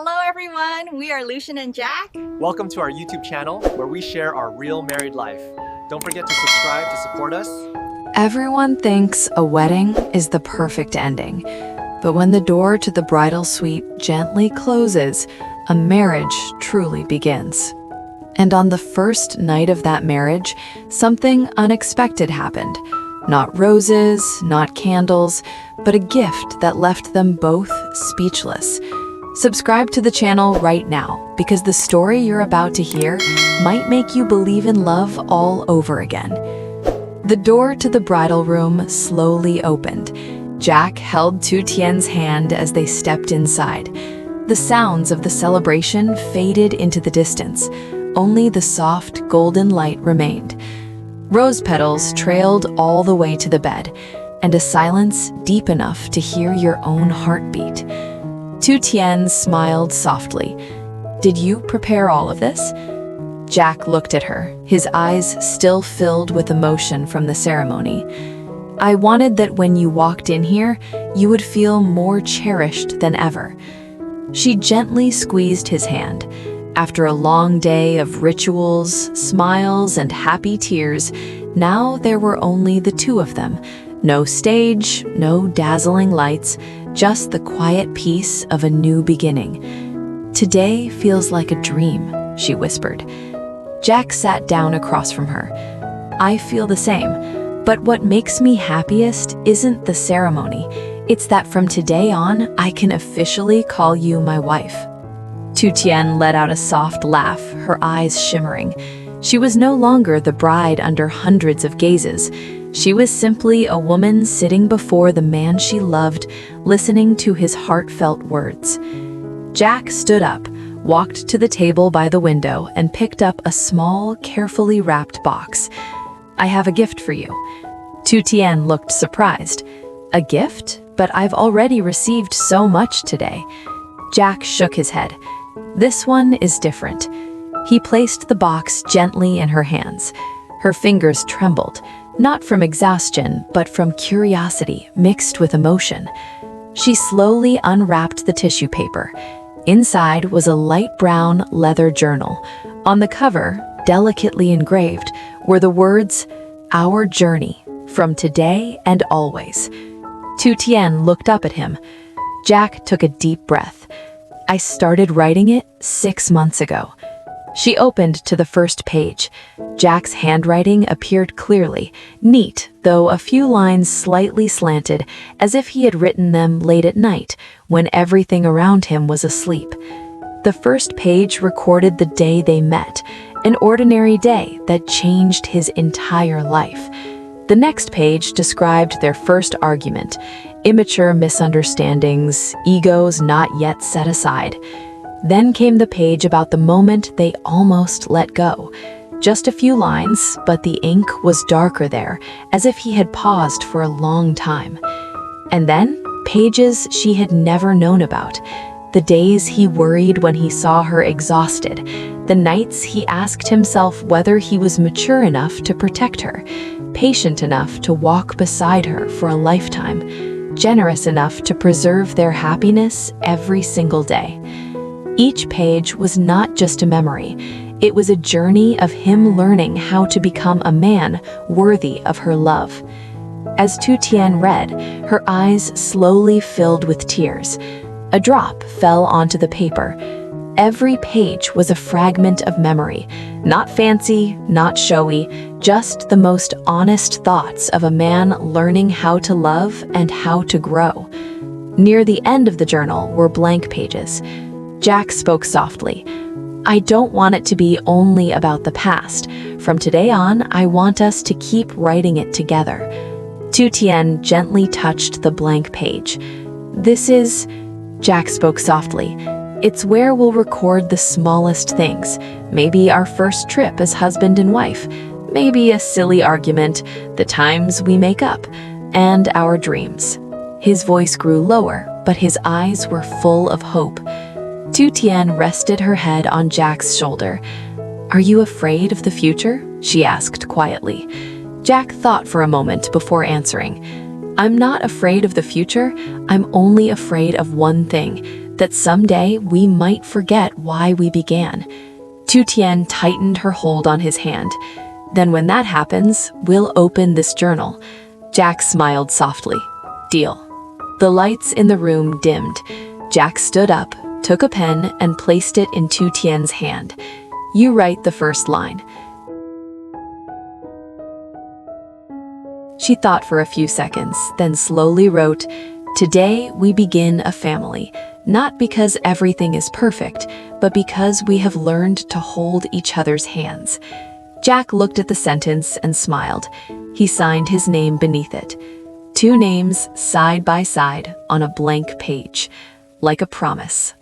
Hello everyone, we are Lucian and Jack. Welcome to our YouTube channel where we share our real married life. Don't forget to subscribe to support us. Everyone thinks a wedding is the perfect ending, but when the door to the bridal suite gently closes, a marriage truly begins. And on the first night of that marriage, something unexpected happened. Not roses, not candles, but a gift that left them both speechless. Subscribe to the channel right now, because the story you're about to hear might make you believe in love all over again. The door to the bridal room slowly opened. Jack held Tu Tien's hand as they stepped inside. The sounds of the celebration faded into the distance. Only the soft, golden light remained. Rose petals trailed all the way to the bed, and a silence deep enough to hear your own heartbeat. Tu Tien smiled softly. "Did you prepare all of this?" Jack looked at her, his eyes still filled with emotion from the ceremony. "I wanted that when you walked in here, you would feel more cherished than ever." She gently squeezed his hand. After a long day of rituals, smiles, and happy tears, now there were only the two of them. No stage, no dazzling lights, just the quiet peace of a new beginning. "Today feels like a dream," she whispered. Jack sat down across from her. "I feel the same, but what makes me happiest isn't the ceremony. It's that from today on, I can officially call you my wife." Tu Tien let out a soft laugh, her eyes shimmering. She was no longer the bride under hundreds of gazes. She was simply a woman sitting before the man she loved, listening to his heartfelt words. Jack stood up, walked to the table by the window, and picked up a small, carefully wrapped box. "I have a gift for you." Tu Tien looked surprised. "A gift? But I've already received so much today." Jack shook his head. "This one is different." He placed the box gently in her hands. Her fingers trembled, not from exhaustion, but from curiosity mixed with emotion. She slowly unwrapped the tissue paper. Inside was a light brown leather journal. On the cover, delicately engraved, were the words, "Our journey, from today and always." Tu Tien looked up at him. Jack took a deep breath. "I started writing it 6 months ago." She opened to the first page. Jack's handwriting appeared clearly, neat, though a few lines slightly slanted, as if he had written them late at night, when everything around him was asleep. The first page recorded the day they met, an ordinary day that changed his entire life. The next page described their first argument, immature misunderstandings, egos not yet set aside. Then came the page about the moment they almost let go. Just a few lines, but the ink was darker there, as if he had paused for a long time. And then, pages she had never known about. The days he worried when he saw her exhausted. The nights he asked himself whether he was mature enough to protect her, patient enough to walk beside her for a lifetime, generous enough to preserve their happiness every single day. Each page was not just a memory. It was a journey of him learning how to become a man worthy of her love. As Tu Tien read, her eyes slowly filled with tears. A drop fell onto the paper. Every page was a fragment of memory, not fancy, not showy, just the most honest thoughts of a man learning how to love and how to grow. Near the end of the journal were blank pages. Jack spoke softly. "I don't want it to be only about the past. From today on, I want us to keep writing it together." Tu Tien gently touched the blank page. "This is," Jack spoke softly, "it's where we'll record the smallest things. Maybe our first trip as husband and wife. Maybe a silly argument, the times we make up, and our dreams." His voice grew lower, but his eyes were full of hope. Tu Tien rested her head on Jack's shoulder. "Are you afraid of the future?" she asked quietly. Jack thought for a moment before answering. "I'm not afraid of the future. I'm only afraid of one thing, that someday we might forget why we began. Tu Tien tightened her hold on his hand. Then when that happens, we'll open this journal. Jack smiled softly. Deal. The lights in the room dimmed. Jack stood up, took a pen, and placed it in Tu Tien's hand. You write the first line. She thought for a few seconds, then slowly wrote, Today we begin a family, not because everything is perfect, but because we have learned to hold each other's hands. Jack looked at the sentence and smiled. He signed his name beneath it. 2 names side by side on a blank page, like a promise.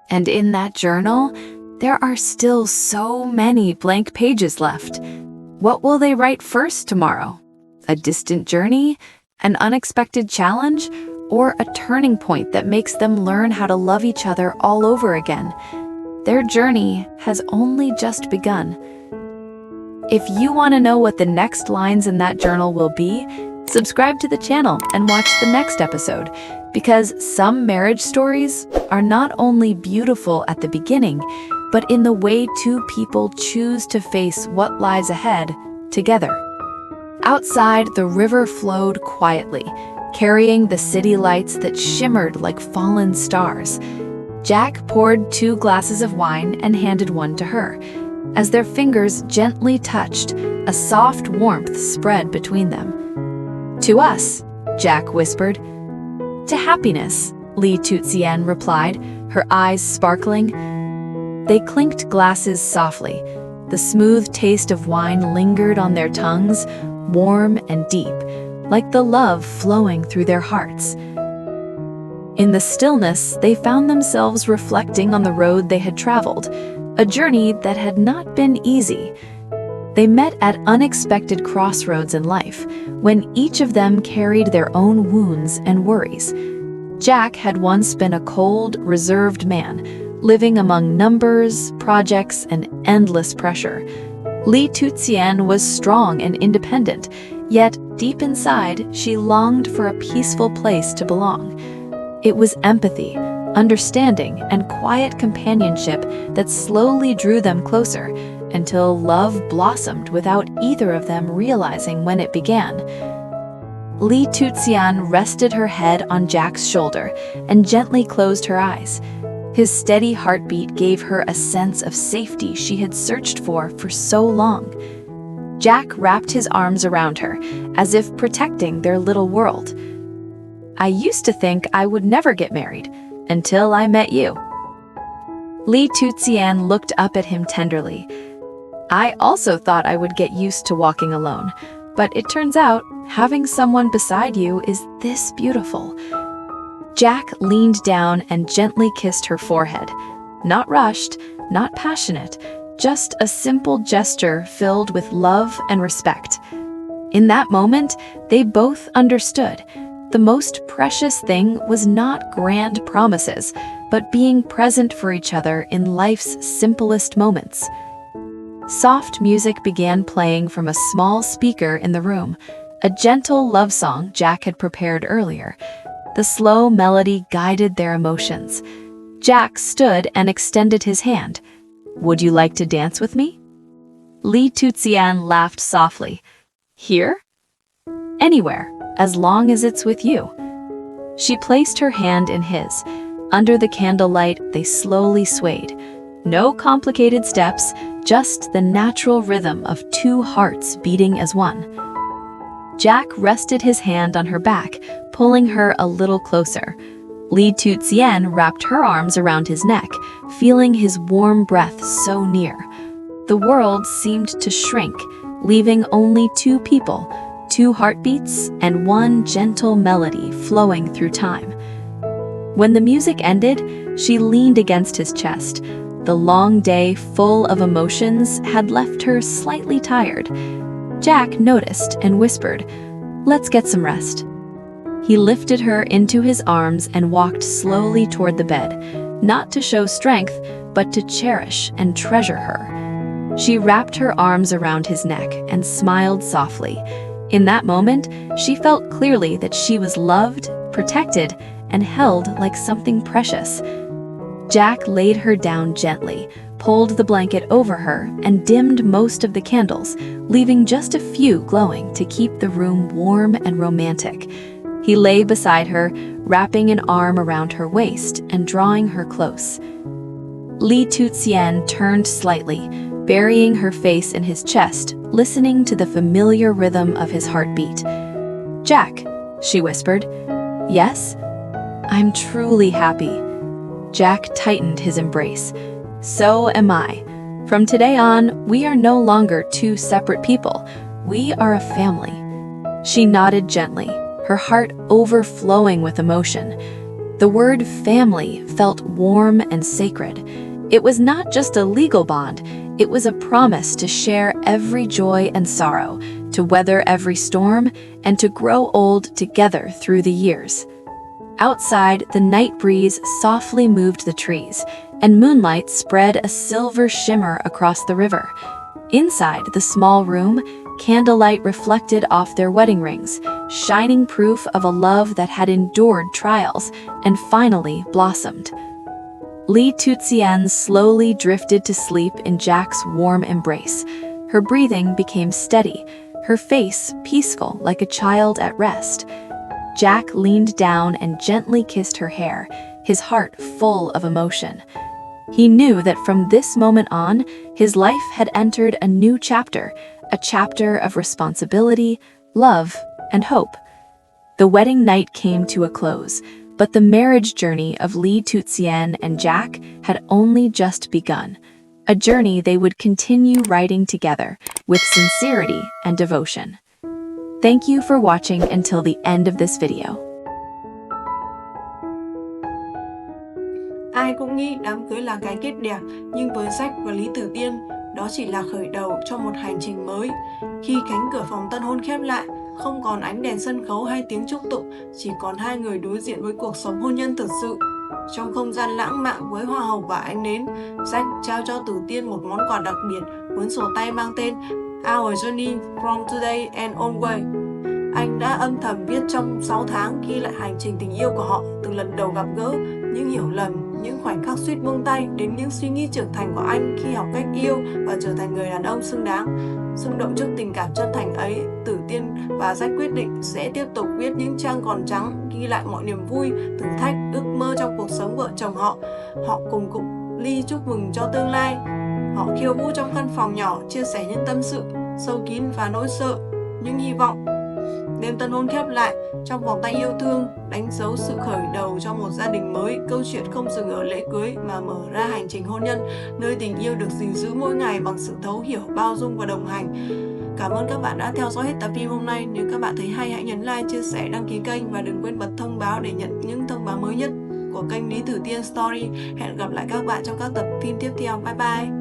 And in that journal, there are still so many blank pages left. What will they write first tomorrow? A distant journey? An unexpected challenge? Or a turning point that makes them learn how to love each other all over again? Their journey has only just begun. If you want to know what the next lines in that journal will be, subscribe to the channel and watch the next episode, because some marriage stories are not only beautiful at the beginning, but in the way 2 people choose to face what lies ahead together. Outside, the river flowed quietly, carrying the city lights that shimmered like fallen stars. Jack poured 2 glasses of wine and handed one to her. As their fingers gently touched, a soft warmth spread between them. To us, Jack whispered. To happiness, Tu Tien replied, her eyes sparkling. They clinked glasses softly. The smooth taste of wine lingered on their tongues, warm and deep, like the love flowing through their hearts. In the stillness, they found themselves reflecting on the road they had traveled, a journey that had not been easy. They met at unexpected crossroads in life, when each of them carried their own wounds and worries. Jack had once been a cold, reserved man, living among numbers, projects, and endless pressure. Tu Tien was strong and independent, yet deep inside, she longed for a peaceful place to belong. It was empathy, understanding, and quiet companionship that slowly drew them closer, until love blossomed without either of them realizing when it began. Tu Tien rested her head on Jack's shoulder and gently closed her eyes. His steady heartbeat gave her a sense of safety she had searched for so long. Jack wrapped his arms around her, as if protecting their little world. I used to think I would never get married, until I met you. Tu Tien looked up at him tenderly. I also thought I would get used to walking alone, but it turns out having someone beside you is this beautiful. Jack leaned down and gently kissed her forehead. Not rushed, not passionate, just a simple gesture filled with love and respect. In that moment, they both understood. The most precious thing was not grand promises, but being present for each other in life's simplest moments. Soft music began playing from a small speaker in the room, a gentle love song Jack had prepared earlier. The slow melody guided their emotions. Jack stood and extended his hand. Would you like to dance with me? Tu Tien laughed softly. Here? Anywhere, as long as it's with you. She placed her hand in his. Under the candlelight, they slowly swayed. No complicated steps, just the natural rhythm of 2 hearts beating as one. Jack rested his hand on her back, pulling her a little closer. Tu Tien wrapped her arms around his neck, feeling his warm breath so near. The world seemed to shrink, leaving only 2 people, 2 heartbeats, and 1 gentle melody flowing through time. When the music ended, she leaned against his chest. The long day, full of emotions, had left her slightly tired. Jack noticed and whispered, "Let's get some rest." He lifted her into his arms and walked slowly toward the bed, not to show strength, but to cherish and treasure her. She wrapped her arms around his neck and smiled softly. In that moment, she felt clearly that she was loved, protected, and held like something precious. Jack laid her down gently, pulled the blanket over her, and dimmed most of the candles, leaving just a few glowing to keep the room warm and romantic. He lay beside her, wrapping an arm around her waist and drawing her close. Tu Tien turned slightly, burying her face in his chest, listening to the familiar rhythm of his heartbeat. "Jack," she whispered. "Yes? I'm truly happy." Jack tightened his embrace. "So am I. From today on, we are no longer two separate people. We are a family." She nodded gently, her heart overflowing with emotion. The word family felt warm and sacred. It was not just a legal bond, it was a promise to share every joy and sorrow, to weather every storm, and to grow old together through the years. Outside, the night breeze softly moved the trees, and moonlight spread a silver shimmer across the river. Inside the small room, candlelight reflected off their wedding rings, shining proof of a love that had endured trials and finally blossomed. Tu Tien slowly drifted to sleep in Jack's warm embrace. Her breathing became steady, her face peaceful like a child at rest. Jack leaned down and gently kissed her hair, his heart full of emotion. He knew that from this moment on, his life had entered a new chapter, a chapter of responsibility, love, and hope. The wedding night came to a close, but the marriage journey of Tu Tien and Jack had only just begun, a journey they would continue writing together with sincerity and devotion. Thank you for watching until the end of this video. Ai cũng nghĩ đám cưới là cái kết đẹp, nhưng với Jack và Lý Tử Tiên, đó chỉ là khởi đầu cho một hành trình mới. Khi cánh cửa phòng tân hôn khép lại, không còn ánh đèn sân khấu hay tiếng chúc tụng, chỉ còn hai người đối diện với cuộc sống hôn nhân thực sự. Trong không gian lãng mạn với hoa hồng và ánh nến, Jack trao cho Tử Tiên một món quà đặc biệt, cuốn sổ tay mang tên Our Journey from Today and Onward. Anh đã âm thầm viết trong 6 tháng ghi lại hành trình tình yêu của họ, từ lần đầu gặp gỡ, những hiểu lầm, những khoảnh khắc suýt buông tay, đến những suy nghĩ trưởng thành của anh khi học cách yêu và trở thành người đàn ông xứng đáng. Xung động trước tình cảm chân thành ấy, Tử Tiên và Jack quyết định sẽ tiếp tục viết những trang còn trắng, ghi lại mọi niềm vui, thử thách, ước mơ trong cuộc sống vợ chồng họ. Họ cùng cụng ly chúc mừng cho tương lai. Họ khiêu vũ trong căn phòng nhỏ, chia sẻ những tâm sự sâu kín và nỗi sợ, những hy vọng. Đêm tân hôn khép lại trong vòng tay yêu thương, đánh dấu sự khởi đầu cho một gia đình mới. Câu chuyện không dừng ở lễ cưới mà mở ra hành trình hôn nhân, nơi tình yêu được gìn giữ mỗi ngày bằng sự thấu hiểu, bao dung và đồng hành. Cảm ơn các bạn đã theo dõi hết tập phim hôm nay. Nếu các bạn thấy hay, hãy nhấn like, chia sẻ, đăng ký kênh và đừng quên bật thông báo để nhận những thông báo mới nhất của kênh Lý Tử Tiên Story. Hẹn gặp lại các bạn trong các tập phim tiếp theo. Bye bye!